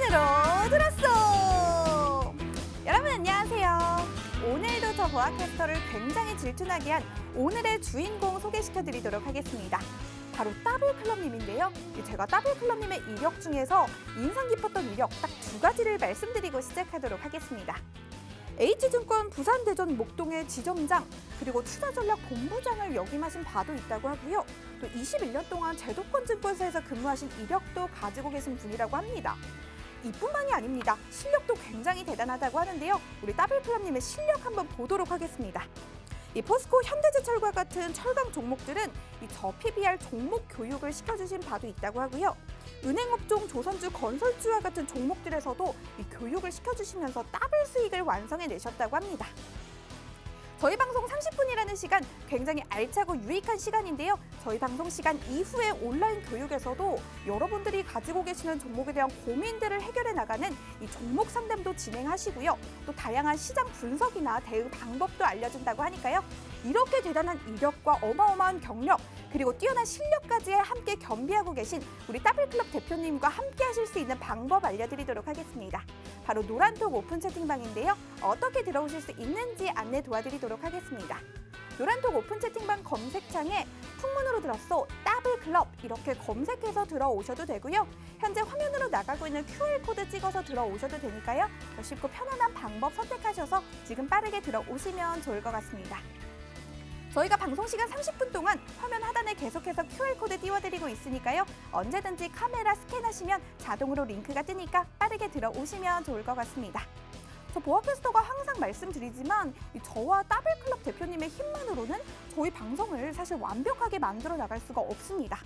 시간으로 들었어. 여러분 안녕하세요. 오늘도 저 보아캐스터를 굉장히 질투나게 한 오늘의 주인공 소개시켜드리도록 하겠습니다. 바로 더블클럽님인데요. 제가 더블클럽님의 이력 중에서 인상 깊었던 이력 딱 두 가지를 말씀드리고 시작하도록 하겠습니다. H증권 부산대전 목동의 지점장 그리고 투자전략 본부장을 역임하신 바도 있다고 하고요. 또 21년 동안 제도권증권사에서 근무하신 이력도 가지고 계신 분이라고 합니다. 이뿐만이 아닙니다. 실력도 굉장히 대단하다고 하는데요. 우리 더블클럽님의 실력 한번 보도록 하겠습니다. 이 포스코, 현대제철과 같은 철강 종목들은 이 저PBR 종목 교육을 시켜주신 바도 있다고 하고요. 은행업종, 조선주, 건설주와 같은 종목들에서도 이 교육을 시켜주시면서 더블 수익을 완성해내셨다고 합니다. 저희 방송 30분이라는 시간 굉장히 알차고 유익한 시간인데요. 저희 방송 시간 이후에 온라인 교육에서도 여러분들이 가지고 계시는 종목에 대한 고민들을 해결해 나가는 이 종목 상담도 진행하시고요. 또 다양한 시장 분석이나 대응 방법도 알려준다고 하니까요. 이렇게 대단한 이력과 어마어마한 경력 그리고 뛰어난 실력까지 함께 겸비하고 계신 우리 더블클럽 대표님과 함께 하실 수 있는 방법 알려드리도록 하겠습니다. 바로 노란톡 오픈 채팅방인데요. 어떻게 들어오실 수 있는지 안내 도와드리도록 하겠습니다. 노란톡 오픈 채팅방 검색창에 풍문으로 들었어 더블클럽 이렇게 검색해서 들어오셔도 되고요. 현재 화면으로 나가고 있는 QR코드 찍어서 들어오셔도 되니까요. 더 쉽고 편안한 방법 선택하셔서 지금 빠르게 들어오시면 좋을 것 같습니다. 저희가 방송 시간 30분 동안 화면 하단에 계속해서 QR코드 띄워드리고 있으니까요. 언제든지 카메라 스캔하시면 자동으로 링크가 뜨니까 빠르게 들어오시면 좋을 것 같습니다. 저 보아캐스터가 항상 말씀드리지만 저와 더블클럽 대표님의 힘만으로는 저희 방송을 사실 완벽하게 만들어 나갈 수가 없습니다.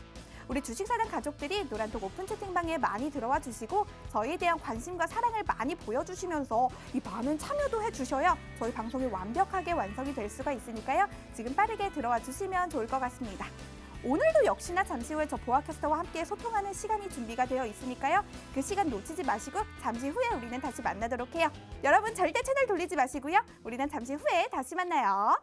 우리 주식사랑 가족들이 노란톡 오픈 채팅방에 많이 들어와 주시고 저희에 대한 관심과 사랑을 많이 보여주시면서 이 많은 참여도 해주셔야 저희 방송이 완벽하게 완성이 될 수가 있으니까요. 지금 빠르게 들어와 주시면 좋을 것 같습니다. 오늘도 역시나 잠시 후에 저 보아캐스터와 함께 소통하는 시간이 준비가 되어 있으니까요. 그 시간 놓치지 마시고 잠시 후에 우리는 다시 만나도록 해요. 여러분 절대 채널 돌리지 마시고요. 우리는 잠시 후에 다시 만나요.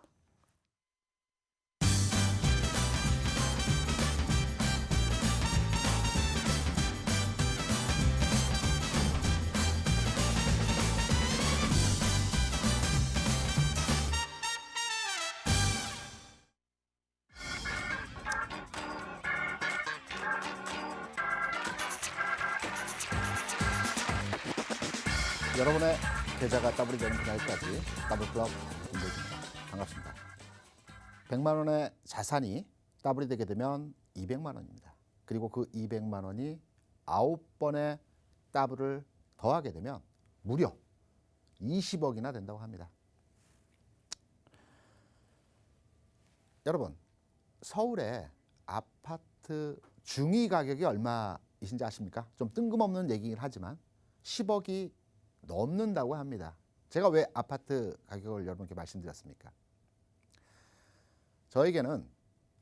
여러분의 계좌가 더블이 되는 그날까지 더블클럽 김대중입니다. 반갑습니다. 100만 원의 자산이 더블이 되게 되면 200만 원입니다. 그리고 그 200만 원이 9번의 더블을 더하게 되면 무려 20억이나 된다고 합니다. 여러분, 서울의 아파트 중위 가격이 얼마이신지 아십니까? 좀 뜬금없는 얘기긴 하지만 10억이 넘는다고 합니다. 제가 왜 아파트 가격을 여러분께 말씀드렸습니까? 저에게는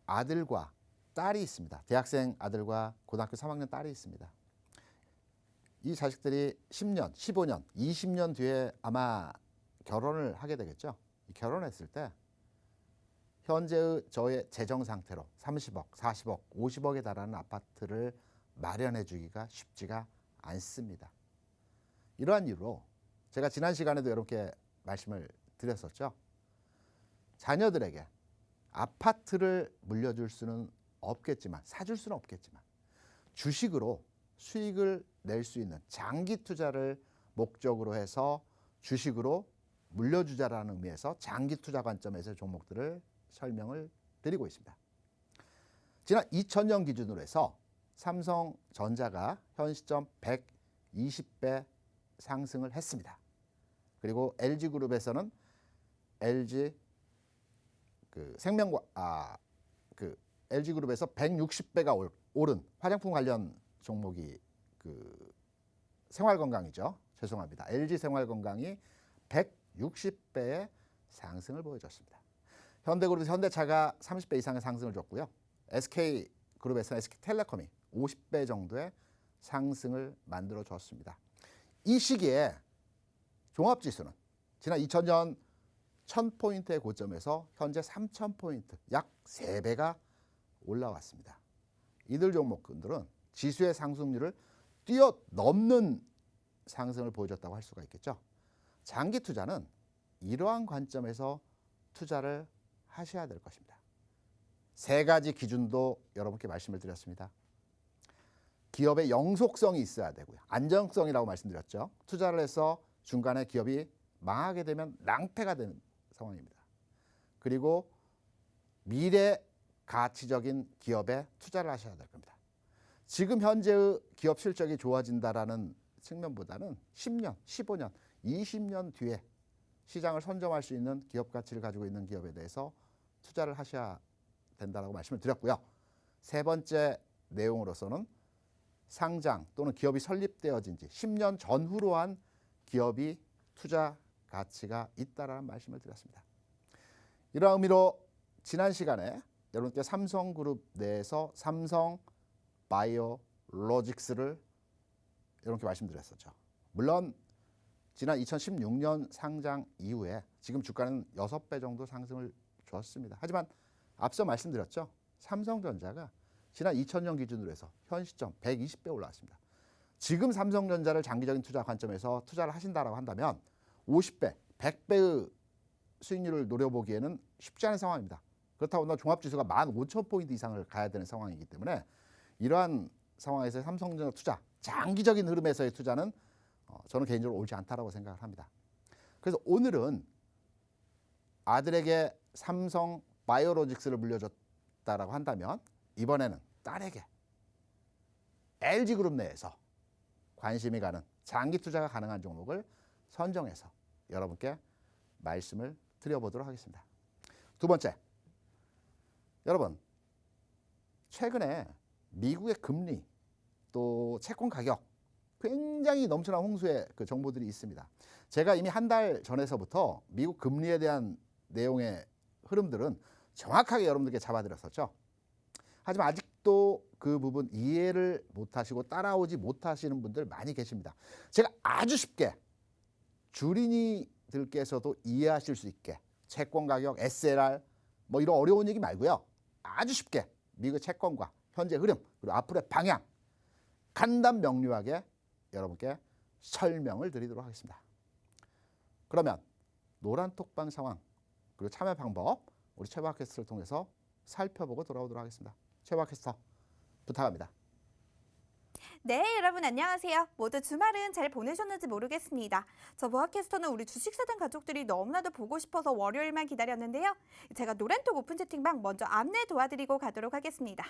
아들과 딸이 있습니다. 대학생 아들과 고등학교 3학년 딸이 있습니다. 이 자식들이 10년, 15년, 20년 뒤에 아마 결혼을 하게 되겠죠. 결혼했을 때 현재의 저의 재정 상태로 30억, 40억, 50억에 달하는 아파트를 마련해 주기가 쉽지가 않습니다. 이러한 이유로 제가 지난 시간에도 여러분께 말씀을 드렸었죠. 자녀들에게 아파트를 물려줄 수는 없겠지만, 사줄 수는 없겠지만 주식으로 수익을 낼 수 있는 장기 투자를 목적으로 해서 주식으로 물려주자라는 의미에서 장기 투자 관점에서 종목들을 설명을 드리고 있습니다. 지난 2000년 기준으로 해서 삼성전자가 현 시점 120배 상승을 했습니다. 그리고 LG그룹에서는 LG LG그룹에서 160배가 오른 화장품 관련 종목이 생활건강이죠. 죄송합니다. LG생활건강이 160배의 상승을 보여줬습니다. 현대그룹에서 현대차가 30배 이상의 상승을 줬고요. SK그룹에서 SK텔레콤이 50배 정도의 상승을 만들어 줬습니다. 이 시기에 종합지수는 지난 2000년 1000포인트의 고점에서 현재 3000포인트, 약 3배가 올라왔습니다. 이들 종목군들은 지수의 상승률을 뛰어넘는 상승을 보여줬다고 할 수가 있겠죠. 장기 투자는 이러한 관점에서 투자를 하셔야 될 것입니다. 세 가지 기준도 여러분께 말씀을 드렸습니다. 기업의 영속성이 있어야 되고요. 안정성이라고 말씀드렸죠. 투자를 해서 중간에 기업이 망하게 되면 낭패가 되는 상황입니다. 그리고 미래 가치적인 기업에 투자를 하셔야 될 겁니다. 지금 현재의 기업 실적이 좋아진다라는 측면보다는 10년, 15년, 20년 뒤에 시장을 선점할 수 있는 기업 가치를 가지고 있는 기업에 대해서 투자를 하셔야 된다고 말씀을 드렸고요. 세 번째 내용으로서는 상장 또는 기업이 설립되어진 지 10년 전후로 한 기업이 투자 가치가 있다라는 말씀을 드렸습니다. 이러한 의미로 지난 시간에 여러분께 삼성그룹 내에서 삼성 바이오로직스를 여러분께 말씀드렸었죠. 물론 지난 2016년 상장 이후에 지금 주가는 6배 정도 상승을 줬습니다. 하지만 앞서 말씀드렸죠. 삼성전자가 지난 2000년 기준으로 해서 현 시점 120배 올라왔습니다. 지금 삼성전자를 장기적인 투자 관점에서 투자를 하신다라고 한다면 50배, 100배의 수익률을 노려보기에는 쉽지 않은 상황입니다. 그렇다고 너 종합지수가 15,000포인트 이상을 가야 되는 상황이기 때문에 이러한 상황에서 삼성전자 투자, 장기적인 흐름에서의 투자는 저는 개인적으로 옳지 않다라고 생각을 합니다. 그래서 오늘은 아들에게 삼성 바이오로직스를 물려줬다라고 한다면 이번에는 딸에게 LG그룹 내에서 관심이 가는 장기 투자가 가능한 종목을 선정해서 여러분께 말씀을 드려보도록 하겠습니다. 두 번째, 여러분 최근에 미국의 금리 또 채권 가격 굉장히 넘쳐난 홍수의 그 정보들이 있습니다. 제가 이미 한 달 전에서부터 미국 금리에 대한 내용의 흐름들은 정확하게 여러분들께 잡아드렸었죠. 하지만 아직도 그 부분 이해를 못하시고 따라오지 못하시는 분들 많이 계십니다. 제가 아주 쉽게 주린이들께서도 이해하실 수 있게 채권 가격, SLR 뭐 이런 어려운 얘기 말고요. 아주 쉽게 미국 채권과 현재 흐름 그리고 앞으로의 방향 간단 명료하게 여러분께 설명을 드리도록 하겠습니다. 그러면 노란톡방 상황 그리고 참여 방법 우리 최박 캐스터를 통해서 살펴보고 돌아오도록 하겠습니다. 최박 캐스터 부탁합니다. 네, 여러분 안녕하세요. 모두 주말은 잘 보내셨는지 모르겠습니다. 저 보아캐스터는 우리 주식사단 가족들이 너무나도 보고 싶어서 월요일만 기다렸는데요. 제가 노란톡 오픈 채팅방 먼저 안내 도와드리고 가도록 하겠습니다.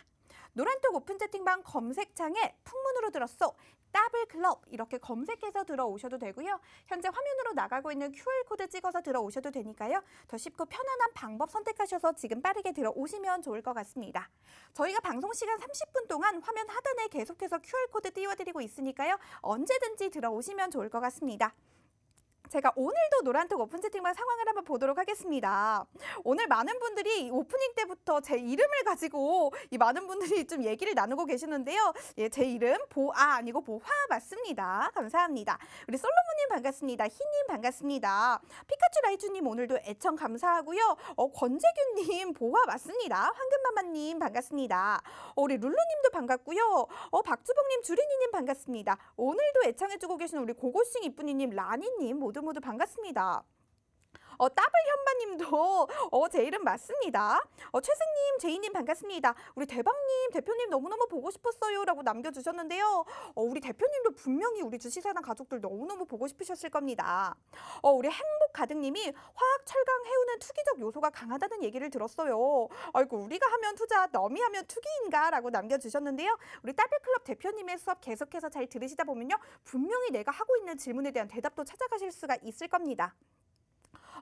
노란톡 오픈 채팅방 검색창에 풍문으로 들었어 더블클럽 이렇게 검색해서 들어오셔도 되고요. 현재 화면으로 나가고 있는 QR코드 찍어서 들어오셔도 되니까요. 더 쉽고 편안한 방법 선택하셔서 지금 빠르게 들어오시면 좋을 것 같습니다. 저희가 방송 시간 30분 동안 화면 하단에 계속해서 QR코드 띄워드리고 있으니까요. 언제든지 들어오시면 좋을 것 같습니다. 제가 오늘도 노란톡 오픈 채팅방 상황을 한번 보도록 하겠습니다. 오늘 많은 분들이 오프닝 때부터 제 이름을 가지고 이 많은 분들이 좀 얘기를 나누고 계시는데요. 예, 제 이름 보아 아니고 보화 맞습니다. 감사합니다. 우리 솔로몬님 반갑습니다. 희님 반갑습니다. 피카츄 라이주님 오늘도 애청 감사하고요. 권재균님 보화 맞습니다. 황금마마님 반갑습니다. 우리 룰루님도 반갑고요. 박주봉님 주린이님 반갑습니다. 오늘도 애청해주고 계신 우리 고고싱 이쁜이님 라니님 모두 반갑습니다. 더블 현마님도 제 이름 맞습니다. 최승님, 제이님 반갑습니다. 우리 대박님, 대표님 너무너무 보고 싶었어요 라고 남겨주셨는데요. 우리 대표님도 분명히 우리 주식사단 가족들 너무너무 보고 싶으셨을 겁니다. 우리 행복가득님이 화학, 철강, 해우는 투기적 요소가 강하다는 얘기를 들었어요. 아이고 우리가 하면 투자, 너미 하면 투기인가 라고 남겨주셨는데요. 우리 더블클럽 대표님의 수업 계속해서 잘 들으시다 보면요. 분명히 내가 하고 있는 질문에 대한 대답도 찾아가실 수가 있을 겁니다.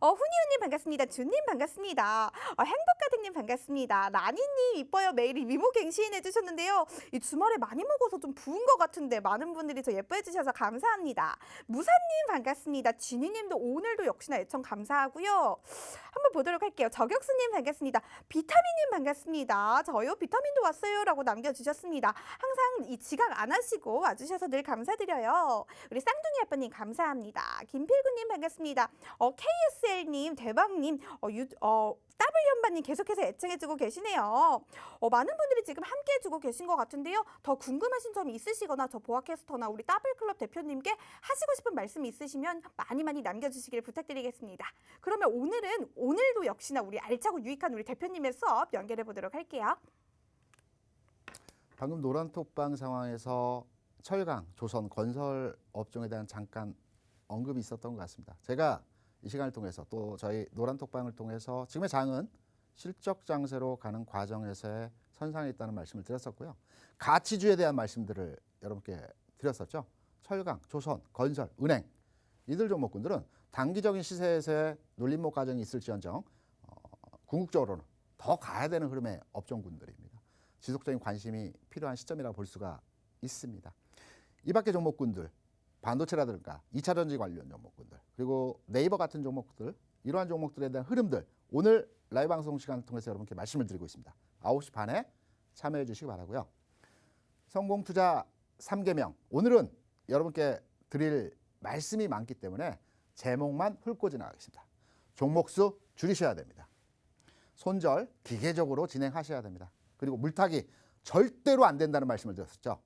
훈이훈님 반갑습니다. 준님 반갑습니다. 행복가득님 반갑습니다. 라니님 이뻐요. 매일 미모갱신 해주셨는데요. 이 주말에 많이 먹어서 좀 부은 것 같은데 많은 분들이 저 예뻐해 주셔서 감사합니다. 무사님 반갑습니다. 진희님도 오늘도 역시나 애청 감사하고요. 한번 보도록 할게요. 저격수님 반갑습니다. 비타민님 반갑습니다. 저요 비타민도 왔어요 라고 남겨주셨습니다. 항상 이 지각 안 하시고 와주셔서 늘 감사드려요. 우리 쌍둥이 아빠님 감사합니다. 김필구님 반갑습니다. KS XXL님, 대박님, 더블 현반님 계속해서 애청해주고 계시네요. 많은 분들이 지금 함께해주고 계신 것 같은데요. 더 궁금하신 점이 있으시거나 저 보아캐스터나 우리 더블클럽 대표님께 하시고 싶은 말씀이 있으시면 많이 남겨주시길 부탁드리겠습니다. 그러면 오늘도 역시나 우리 알차고 유익한 우리 대표님의 수업 연결해 보도록 할게요. 방금 노란톡방 상황에서 철강, 조선, 건설 업종에 대한 잠깐 언급이 있었던 것 같습니다. 제가 이 시간을 통해서 또 저희 노란톡방을 통해서 지금의 장은 실적 장세로 가는 과정에서의 선상에 있다는 말씀을 드렸었고요. 가치주에 대한 말씀들을 여러분께 드렸었죠. 철강, 조선, 건설, 은행 이들 종목군들은 단기적인 시세에서의 눌림목 과정이 있을지언정 궁극적으로는 더 가야 되는 흐름의 업종군들입니다. 지속적인 관심이 필요한 시점이라고 볼 수가 있습니다. 이 밖의 종목군들 반도체라든가 2차 전지 관련 종목군들 그리고 네이버 같은 종목들 이러한 종목들에 대한 흐름들 오늘 라이브 방송 시간을 통해서 여러분께 말씀을 드리고 있습니다. 9시 반에 참여해 주시기 바라고요. 성공투자 3계명 오늘은 여러분께 드릴 말씀이 많기 때문에 제목만 훑고 지나가겠습니다. 종목수 줄이셔야 됩니다. 손절 기계적으로 진행하셔야 됩니다. 그리고 물타기 절대로 안 된다는 말씀을 드렸었죠.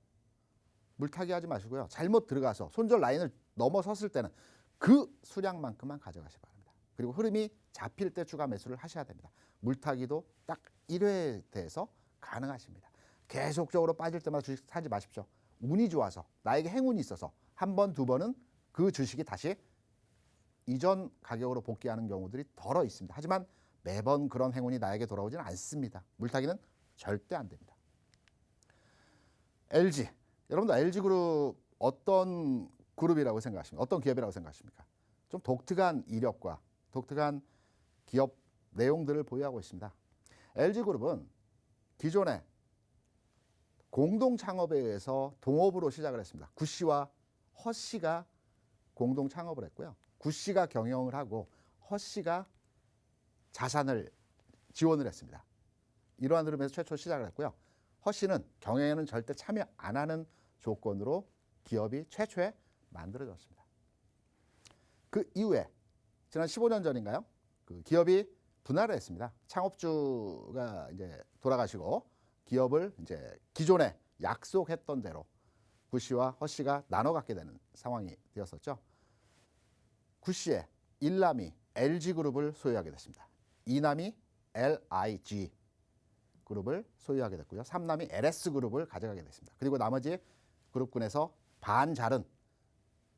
물타기 하지 마시고요. 잘못 들어가서 손절 라인을 넘어섰을 때는 그 수량만큼만 가져가시기 바랍니다. 그리고 흐름이 잡힐 때 추가 매수를 하셔야 됩니다. 물타기도 딱 1회에 대해서 가능하십니다. 계속적으로 빠질 때마다 주식 사지 마십시오. 운이 좋아서 나에게 행운이 있어서 한 번, 두 번은 그 주식이 다시 이전 가격으로 복귀하는 경우들이 덜어 있습니다. 하지만 매번 그런 행운이 나에게 돌아오지는 않습니다. 물타기는 절대 안 됩니다. LG 여러분들 LG그룹 어떤 그룹이라고 생각하십니까? 어떤 기업이라고 생각하십니까? 좀 독특한 이력과 독특한 기업 내용들을 보유하고 있습니다. LG그룹은 기존에 공동 창업에 의해서 동업으로 시작을 했습니다. 구씨와 허씨가 공동 창업을 했고요. 구씨가 경영을 하고 허씨가 자산을 지원을 했습니다. 이러한 흐름에서 최초 시작을 했고요. 허씨는 경영에는 절대 참여 안 하는 조건으로 기업이 최초에 만들어졌습니다. 그 이후에 지난 15년 전인가요? 그 기업이 분할을 했습니다. 창업주가 이제 돌아가시고 기업을 이제 기존에 약속했던 대로 구씨와 허씨가 나눠 갖게 되는 상황이 되었었죠. 구씨의 1남이 LG그룹을 소유하게 됐습니다. 2남이 LIG 그룹을 소유하게 됐고요. 3남이 LS그룹을 가져가게 됐습니다. 그리고 나머지 그룹군에서 반자른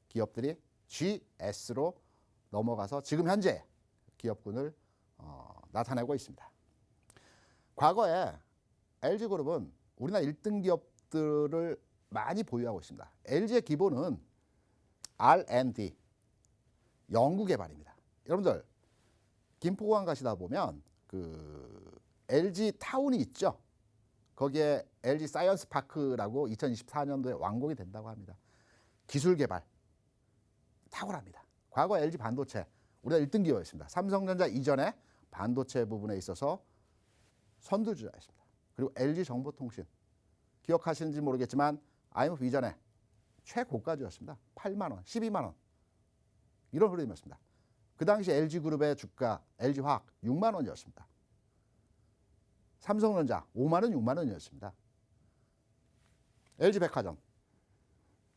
기업들이 GS로 넘어가서 지금 현재 기업군을 나타내고 있습니다. 과거에 LG그룹은 우리나라 1등 기업들을 많이 보유하고 있습니다. LG의 기본은 R&D, 연구개발입니다. 여러분들 김포공항 가시다 보면 그 LG 타운이 있죠. 거기에 LG 사이언스 파크라고 2024년도에 완공이 된다고 합니다. 기술 개발 탁월합니다. 과거 LG 반도체 우리가 1등 기업이었습니다. 삼성전자 이전에 반도체 부분에 있어서 선두주자였습니다. 그리고 LG 정보통신 기억하시는지 모르겠지만 IMF 이전에 최고가주였습니다. 8만 원, 12만 원 이런 흐름이었습니다. 그 당시 LG그룹의 주가 LG화학 6만 원이었습니다. 삼성전자 5만 원, 6만 원이었습니다. LG백화점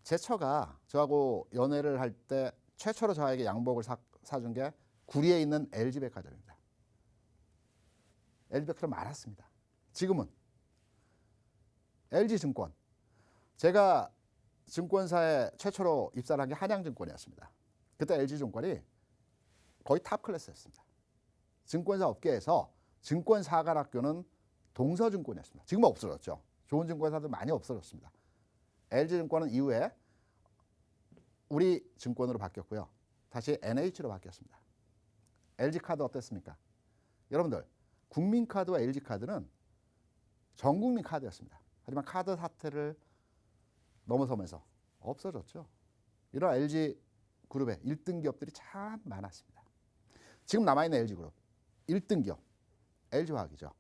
제 처가 저하고 연애를 할 때 최초로 저에게 양복을 사준 게 구리에 있는 LG백화점입니다. LG백화점 많았습니다. 지금은 LG증권 제가 증권사에 최초로 입사를 한 게 한양증권이었습니다. 그때 LG증권이 거의 탑 클래스였습니다. 증권사 업계에서 증권사관학교는 동서증권이었습니다. 지금은 없어졌죠. 좋은 증권사들 많이 없어졌습니다. LG증권은 이후에 우리 증권으로 바뀌었고요. 다시 NH로 바뀌었습니다. LG카드 어땠습니까? 여러분들 국민카드와 LG카드는 전국민 카드였습니다. 하지만 카드 사태를 넘어서면서 없어졌죠. 이런 LG그룹의 1등 기업들이 참 많았습니다. 지금 남아있는 LG그룹 1등 기업 LG화학이죠.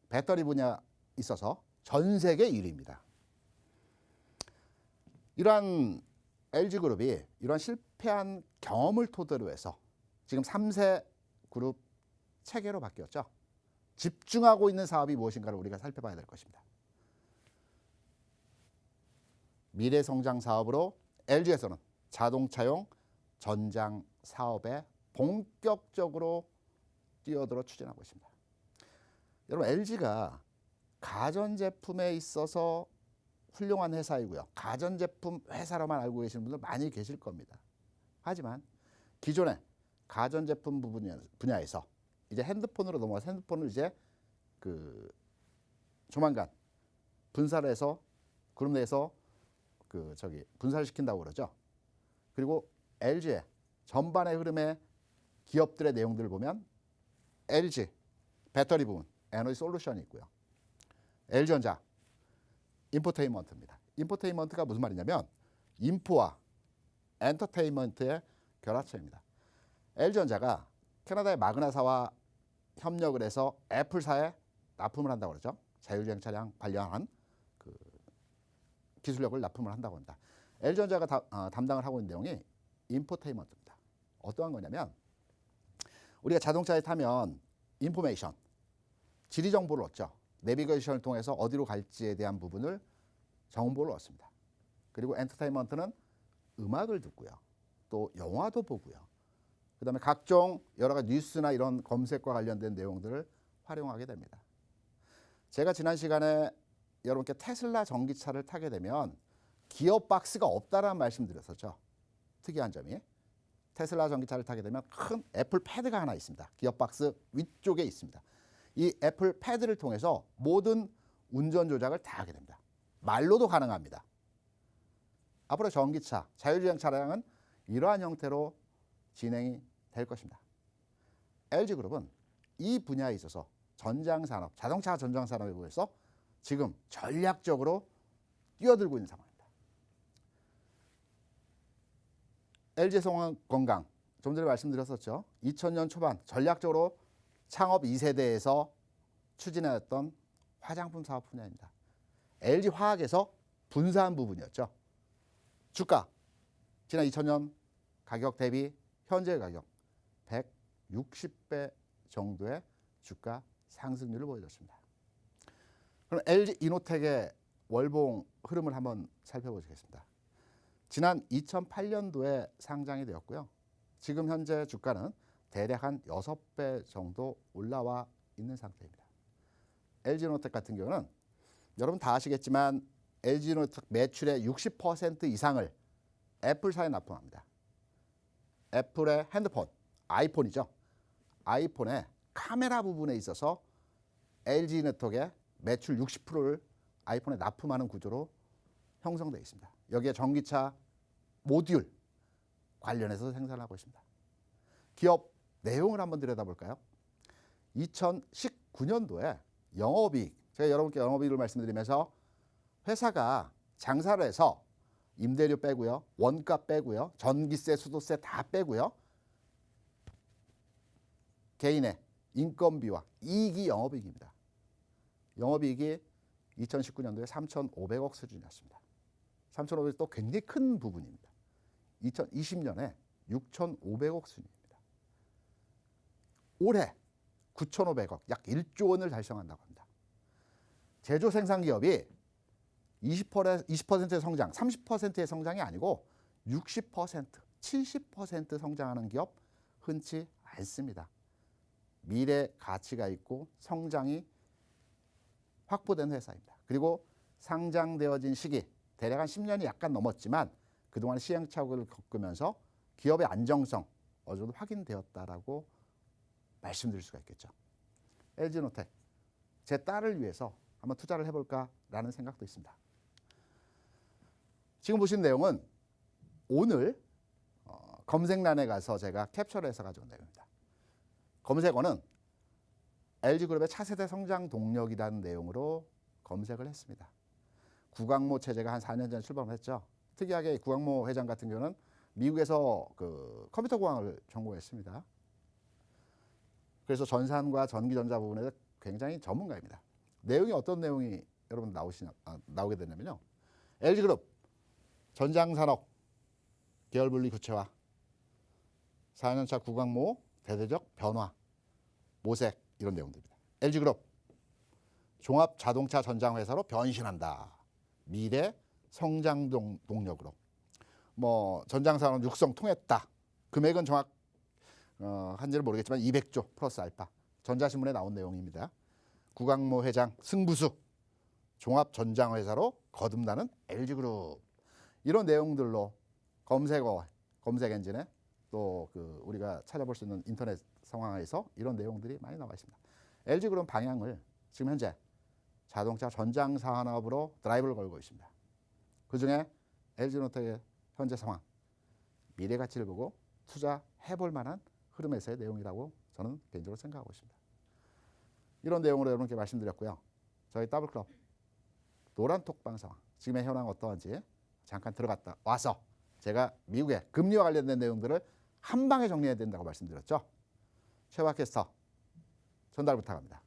배터리 분야 있어서 전 세계 1위입니다. 이러한 LG그룹이 이러한 실패한 경험을 토대로 해서 지금 3세 그룹 체계로 바뀌었죠. 집중하고 있는 사업이 무엇인가를 우리가 살펴봐야 될 것입니다. 미래 성장 사업으로 LG에서는 자동차용 전장 사업에 본격적으로 뛰어들어 추진하고 있습니다. 여러분, LG가 가전제품에 있어서 훌륭한 회사이고요. 가전제품 회사로만 알고 계시는 분들 많이 계실 겁니다. 하지만 기존의 가전제품 분야에서 이제 핸드폰으로 넘어가서 핸드폰을 이제 조만간 분사를 해서 그룹 내에서 분사를 시킨다고 그러죠. 그리고 LG의 전반의 흐름의 기업들의 내용들을 보면 LG 배터리 부분 에너지 솔루션이 있고요. LG전자 인포테인먼트입니다. 인포테인먼트가 무슨 말이냐면 인포와 엔터테인먼트의 결합체입니다. LG전자가 캐나다의 마그나사와 협력을 해서 애플사에 납품을 한다고 그러죠. 자율주행 차량 관련한 기술력을 납품을 한다고 합니다. LG전자가 담당을 하고 있는 내용이 인포테인먼트입니다. 어떠한 거냐면 우리가 자동차에 타면 인포메이션, 지리 정보를 얻죠. 내비게이션을 통해서 어디로 갈지에 대한 부분을 정보를 얻습니다. 그리고 엔터테인먼트는 음악을 듣고요. 또 영화도 보고요. 그다음에 각종 여러 가지 뉴스나 이런 검색과 관련된 내용들을 활용하게 됩니다. 제가 지난 시간에 여러분께 테슬라 전기차를 타게 되면 기어박스가 없다라는 말씀드렸었죠. 특이한 점이 테슬라 전기차를 타게 되면 큰 애플 패드가 하나 있습니다. 기어박스 위쪽에 있습니다. 이 애플 패드를 통해서 모든 운전 조작을 다 하게 됩니다. 말로도 가능합니다. 앞으로 전기차, 자율주행 차량은 이러한 형태로 진행이 될 것입니다. LG그룹은 이 분야에 있어서 전장산업, 자동차 전장산업에 보여서 지금 전략적으로 뛰어들고 있는 상황입니다. LG손건강, 좀 전에 말씀드렸었죠. 2000년 초반 전략적으로 창업 2세대에서 추진해왔던 화장품 사업 분야입니다. LG화학에서 분사한 부분이었죠. 주가, 지난 2000년 가격 대비 현재 가격 160배 정도의 주가 상승률을 보여줬습니다. 그럼 LG 이노텍의 월봉 흐름을 한번 살펴보시겠습니다. 지난 2008년도에 상장이 되었고요. 지금 현재 주가는 대략 한 6배 정도 올라와 있는 상태입니다. LG이노텍 같은 경우는 여러분 다 아시겠지만 LG이노텍 매출의 60% 이상을 애플사에 납품합니다. 애플의 핸드폰, 아이폰이죠. 아이폰의 카메라 부분에 있어서 LG이노텍의 매출 60%를 아이폰에 납품하는 구조로 형성되어 있습니다. 여기에 전기차 모듈 관련해서 생산하고 있습니다. 기업 내용을 한번 들여다볼까요? 2019년도에 영업이익, 제가 여러분께 영업이익을 말씀드리면서 회사가 장사를 해서 임대료 빼고요, 원가 빼고요, 전기세, 수도세 다 빼고요, 개인의 인건비와 이익이 영업이익입니다. 영업이익이 2019년도에 3,500억 수준이었습니다. 3,500억 또 굉장히 큰 부분입니다. 2020년에 6,500억 수준입니다. 올해 9,500억, 약 1조 원을 달성한다고 합니다. 제조 생산 기업이 20%의 성장, 30%의 성장이 아니고 60%, 70% 성장하는 기업 흔치 않습니다. 미래 가치가 있고 성장이 확보된 회사입니다. 그리고 상장되어진 시기 대략 한 10년이 약간 넘었지만 그동안 시행착오를 겪으면서 기업의 안정성 어느 정도 확인되었다라고 말씀드릴 수가 있겠죠. LG노텍, 제 딸을 위해서 한번 투자를 해볼까라는 생각도 있습니다. 지금 보신 내용은 오늘 검색란에 가서 제가 캡처를 해서 가져온 내용입니다. 검색어는 LG그룹의 차세대 성장 동력이라는 내용으로 검색을 했습니다. 구광모 체제가 한 4년 전에 출범을 했죠. 특이하게 구광모 회장 같은 경우는 미국에서 컴퓨터 공학을 전공했습니다. 그래서 전산과 전기전자 부분에서 굉장히 전문가입니다. 내용이 어떤 내용이 여러분 나오게 되냐면요. LG그룹 전장산업 계열 분리 구체화, 4년차 구강모 대대적 변화, 모색 이런 내용들입니다. LG그룹 종합 자동차 전장 회사로 변신한다. 미래 성장 동력으로. 뭐 전장 산업 육성 통했다. 금액은 한지는 모르겠지만 200조 플러스 알파. 전자신문에 나온 내용입니다. 구강모 회장 승부수 종합 전장 회사로 거듭나는 LG그룹. 이런 내용들로 검색 엔진에 또 그 우리가 찾아볼 수 있는 인터넷 상황에서 이런 내용들이 많이 나와 있습니다. LG그룹 방향을 지금 현재 자동차 전장 산업으로 드라이브를 걸고 있습니다. 그중에 LG노텍의 현재 상황, 미래 가치를 보고 투자해볼 만한 흐름에서의 내용이라고 저는 개인적으로 생각하고 있습니다. 이런 내용으로 여러분께 말씀드렸고요. 저희 더블클럽 노란 톡방 상황, 지금의 현황 어떠한지 잠깐 들어갔다 와서 제가 미국의 금리와 관련된 내용들을 한 방에 정리해야 된다고 말씀드렸죠. 최화 캐스터 전달 부탁합니다.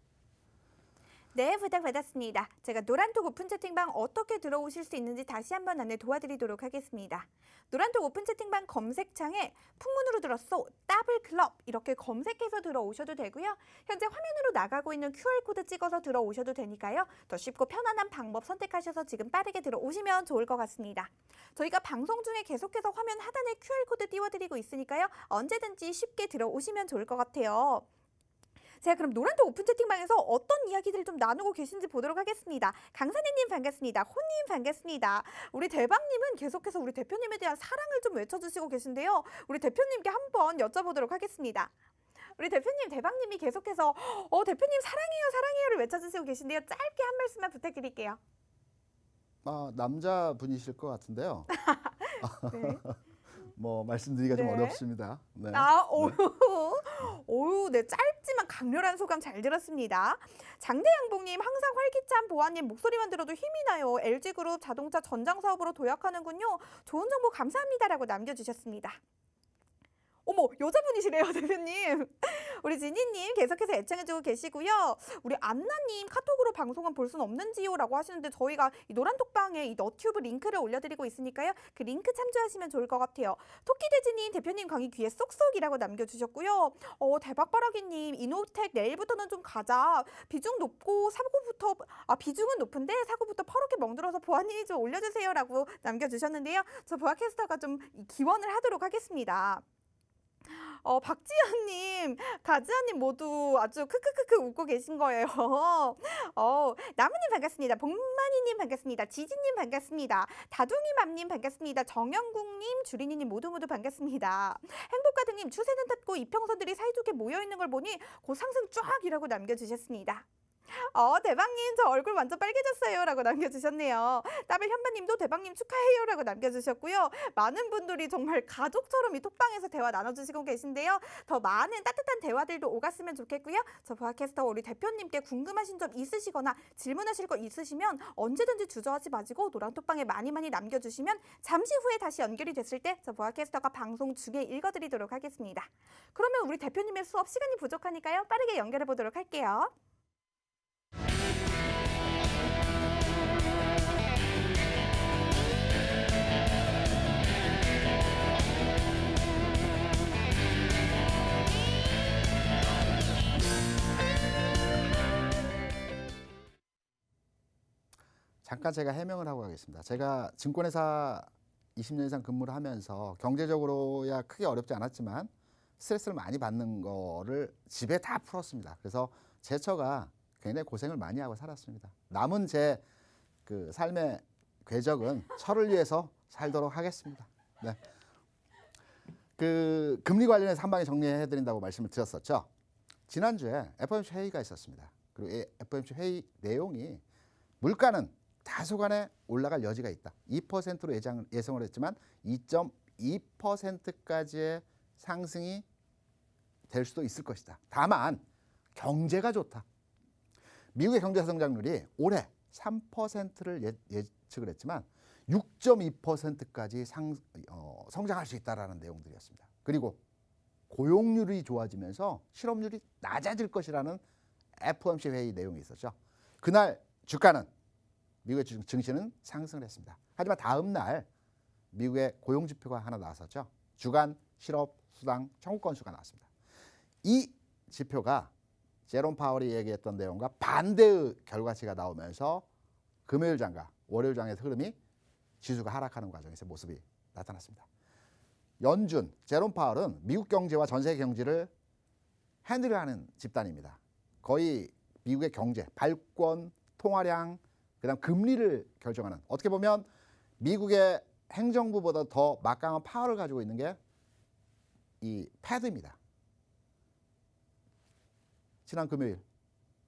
네, 부탁받았습니다. 제가 노란톡 오픈 채팅방 어떻게 들어오실 수 있는지 다시 한번 안내 도와드리도록 하겠습니다. 노란톡 오픈 채팅방 검색창에 풍문으로 들었어 더블클럽 이렇게 검색해서 들어오셔도 되고요. 현재 화면으로 나가고 있는 QR코드 찍어서 들어오셔도 되니까요. 더 쉽고 편안한 방법 선택하셔서 지금 빠르게 들어오시면 좋을 것 같습니다. 저희가 방송 중에 계속해서 화면 하단에 QR코드 띄워드리고 있으니까요. 언제든지 쉽게 들어오시면 좋을 것 같아요. 제가 그럼 노란톡 오픈 채팅방에서 어떤 이야기들을 좀 나누고 계신지 보도록 하겠습니다. 강산희님 반갑습니다. 호님 반갑습니다. 우리 대박님은 계속해서 우리 대표님에 대한 사랑을 좀 외쳐주시고 계신데요. 우리 대표님께 한번 여쭤보도록 하겠습니다. 우리 대표님, 대박님이 계속해서 대표님 사랑해요, 사랑해요를 외쳐주시고 계신데요. 짧게 한 말씀만 부탁드릴게요. 남자분이실 것 같은데요. 네. 뭐 말씀드리기가 좀 네. 어렵습니다. 네. 네, 짧지만 강렬한 소감 잘 들었습니다. 장대양봉님, 항상 활기찬 보아님 목소리만 들어도 힘이 나요. LG그룹 자동차 전장 사업으로 도약하는군요. 좋은 정보 감사합니다라고 남겨주셨습니다. 어머, 여자분이시래요, 대표님. 우리 진희님 계속해서 애청해주고 계시고요. 우리 안나님 카톡으로 방송은 볼 순 없는지요? 라고 하시는데 저희가 이 노란톡방에 이 너튜브 링크를 올려드리고 있으니까요. 그 링크 참조하시면 좋을 것 같아요. 토끼돼지님 대표님 강의 귀에 쏙쏙이라고 남겨주셨고요. 대박바라기님 이노텍 내일부터는 좀 가자. 비중 높고 비중은 높은데 사고부터 퍼렇게 멍들어서 보아님이 좀 올려주세요. 라고 남겨주셨는데요. 저 보아캐스터가 좀 기원을 하도록 하겠습니다. 박지현님, 가지아님 모두 아주 크크크크 웃고 계신 거예요. 나무님 반갑습니다. 복만이님 반갑습니다. 지진님 반갑습니다. 다둥이맘님 반갑습니다. 정영국님, 주린이님 모두 반갑습니다. 행복가득님 추세는 탔고 이평선들이 사이좋게 모여있는 걸 보니 곧 상승 쫙이라고 남겨주셨습니다. 대박님 저 얼굴 완전 빨개졌어요 라고 남겨주셨네요. 따블 현바님도 대박님 축하해요 라고 남겨주셨고요. 많은 분들이 정말 가족처럼 이 톡방에서 대화 나눠주시고 계신데요. 더 많은 따뜻한 대화들도 오갔으면 좋겠고요. 저 보아캐스터 우리 대표님께 궁금하신 점 있으시거나 질문하실 거 있으시면 언제든지 주저하지 마시고 노란톡방에 많이 남겨주시면 잠시 후에 다시 연결이 됐을 때 저 보아캐스터가 방송 중에 읽어드리도록 하겠습니다. 그러면 우리 대표님의 수업 시간이 부족하니까요. 빠르게 연결해 보도록 할게요. 잠깐 제가 해명을 하고 가겠습니다. 제가 증권회사 20년 이상 근무를 하면서 경제적으로야 크게 어렵지 않았지만 스트레스를 많이 받는 거를 집에 다 풀었습니다. 그래서 제 처가 굉장히 고생을 많이 하고 살았습니다. 남은 제 그 삶의 궤적은 처를 위해서 살도록 하겠습니다. 네. 그 금리 관련해서 한 방에 정리해 드린다고 말씀을 드렸었죠. 지난주에 FOMC 회의가 있었습니다. 그리고 이 FOMC 회의 내용이 물가는 다소간에 올라갈 여지가 있다. 2%로 예상을 했지만 2.2%까지의 상승이 될 수도 있을 것이다. 다만 경제가 좋다. 미국의 경제 성장률이 올해 3%를 예측을 했지만 6.2%까지 성장할 수 있다라는 내용들이었습니다. 그리고 고용률이 좋아지면서 실업률이 낮아질 것이라는 FOMC 회의 내용이 있었죠. 그날 주가는 미국의 증시는 상승을 했습니다. 하지만 다음 날 미국의 고용 지표가 하나 나왔었죠. 주간 실업 수당 청구 건수가 나왔습니다. 이 지표가 제롬 파월이 얘기했던 내용과 반대의 결과치가 나오면서 금요일 장과 월요일 장의 흐름이 지수가 하락하는 과정에서 모습이 나타났습니다. 연준, 제롬 파월은 미국 경제와 전 세계 경제를 핸들하는 집단입니다. 거의 미국의 경제, 발권, 통화량, 그다음 금리를 결정하는, 어떻게 보면 미국의 행정부보다 더 막강한 파워를 가지고 있는 게 이 패드입니다. 지난 금요일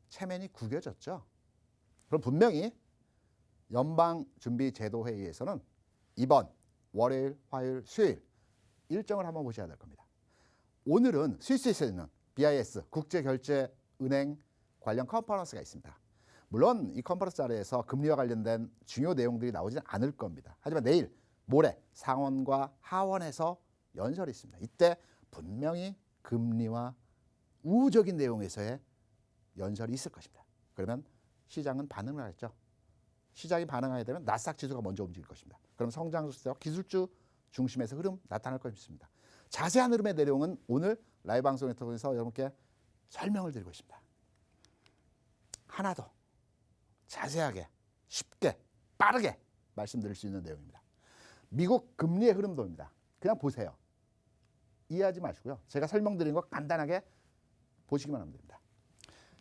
체면이 구겨졌죠. 그럼 분명히 연방준비제도회의에서는 이번 월요일, 화요일, 수요일 일정을 한번 보셔야 될 겁니다. 오늘은 스위스에서 있는 BIS 국제결제은행 관련 컨퍼런스가 있습니다. 물론 이 컨퍼런스 자리에서 금리와 관련된 중요 내용들이 나오지는 않을 겁니다. 하지만 내일, 모레 상원과 하원에서 연설이 있습니다. 이때 분명히 금리와 우호적인 내용에서의 연설이 있을 것입니다. 그러면 시장은 반응을 하겠죠. 시장이 반응하게 되면 나스닥 지수가 먼저 움직일 것입니다. 그럼 성장주와 기술주 중심에서 흐름 나타날 것입니다. 자세한 흐름의 내용은 오늘 라이브 방송을 통해서 여러분께 설명을 드리고 있습니다. 하나 더 자세하게, 쉽게, 빠르게 말씀드릴 수 있는 내용입니다. 미국 금리의 흐름도입니다. 그냥 보세요. 이해하지 마시고요. 제가 설명드린 거 간단하게 보시기만 하면 됩니다.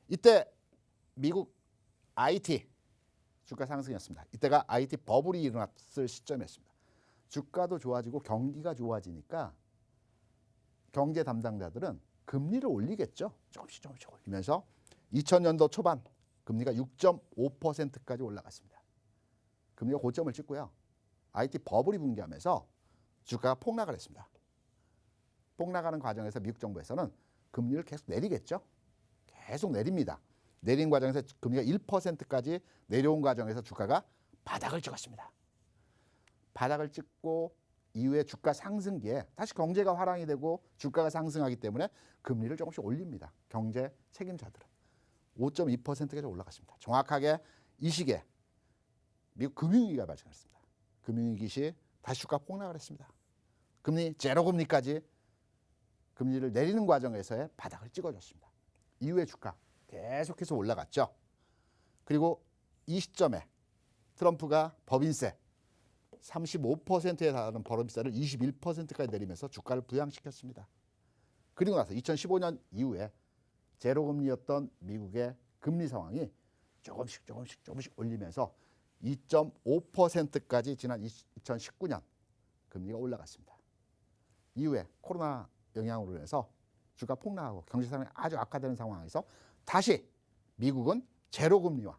이때 미국 IT 주가 상승이었습니다. 이때가 IT 버블이 일어났을 시점이었습니다. 주가도 좋아지고 경기가 좋아지니까 경제 담당자들은 금리를 올리겠죠. 조금씩 올리면서 2000년도 초반 금리가 6.5%까지 올라갔습니다. 금리가 고점을 찍고요. IT 버블이 붕괴하면서 주가가 폭락을 했습니다. 폭락하는 과정에서 미국 정부에서는 금리를 계속 내리겠죠. 계속 내립니다. 내린 과정에서 금리가 1%까지 내려온 과정에서 주가가 바닥을 찍었습니다. 바닥을 찍고 이후에 주가 상승기에 다시 경제가 화랑이 되고 주가가 상승하기 때문에 금리를 조금씩 올립니다. 경제 책임자들은 5.2%까지 올라갔습니다. 정확하게 이 시기에 미국 금융위기가 발생했습니다. 금융위기 시 다시 주가 폭락을 했습니다. 금리 제로 금리까지 금리를 내리는 과정에서의 바닥을 찍어줬습니다. 이후에 주가 계속해서 올라갔죠. 그리고 이 시점에 트럼프가 법인세 35%에 달하는 법인세를 21%까지 내리면서 주가를 부양시켰습니다. 그리고 나서 2015년 이후에 제로금리였던 미국의 금리 상황이 조금씩 올리면서 2.5%까지 지난 2019년 금리가 올라갔습니다. 이후에 코로나 영향으로 인해서 주가 폭락하고 경제 상황이 아주 악화되는 상황에서 다시 미국은 제로금리와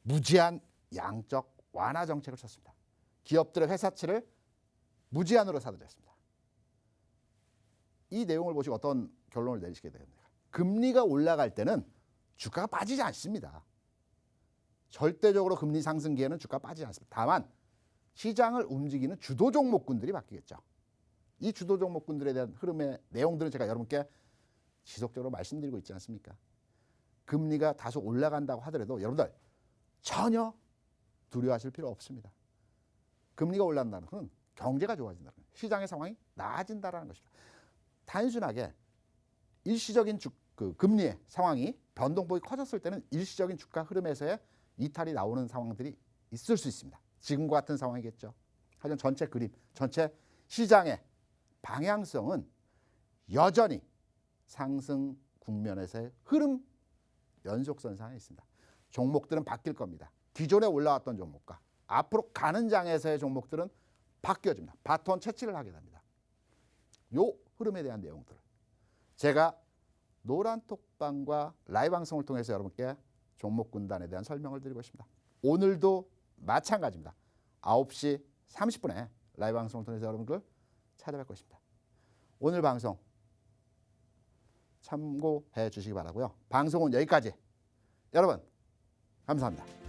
무제한 양적 완화 정책을 쳤습니다. 기업들의 회사채를 무제한으로 사들였습니다. 이 내용을 보시고 어떤 결론을 내리시게 됩니까? 금리가 올라갈 때는 주가가 빠지지 않습니다. 절대적으로 금리 상승기에는 주가가 빠지지 않습니다. 다만 시장을 움직이는 주도 종목군들이 바뀌겠죠. 이 주도 종목군들에 대한 흐름의 내용들은 제가 여러분께 지속적으로 말씀드리고 있지 않습니까? 금리가 다소 올라간다고 하더라도 여러분들 전혀 두려워하실 필요 없습니다. 금리가 올라간다는 것은 경제가 좋아진다는 거예요. 시장의 상황이 나아진다는 것입니다. 단순하게 일시적인 금리의 상황이 변동폭이 커졌을 때는 일시적인 주가 흐름에서의 이탈이 나오는 상황들이 있을 수 있습니다. 지금과 같은 상황이겠죠. 하지만 전체 그림, 전체 시장의 방향성은 여전히 상승 국면에서의 흐름 연속선상에 있습니다. 종목들은 바뀔 겁니다. 기존에 올라왔던 종목과 앞으로 가는 장에서의 종목들은 바뀌어집니다. 바톤 채취를 하게 됩니다. 요 흐름에 대한 내용들을 제가 노란톡방과 라이브 방송을 통해서 여러분께 종목 군단에 대한 설명을 드리고 있습니다. 오늘도 마찬가지입니다. 9시 30분에 라이브 방송을 통해서 여러분들 찾아뵙고 있습니다. 오늘 방송 참고해 주시기 바라고요. 방송은 여기까지. 여러분 감사합니다.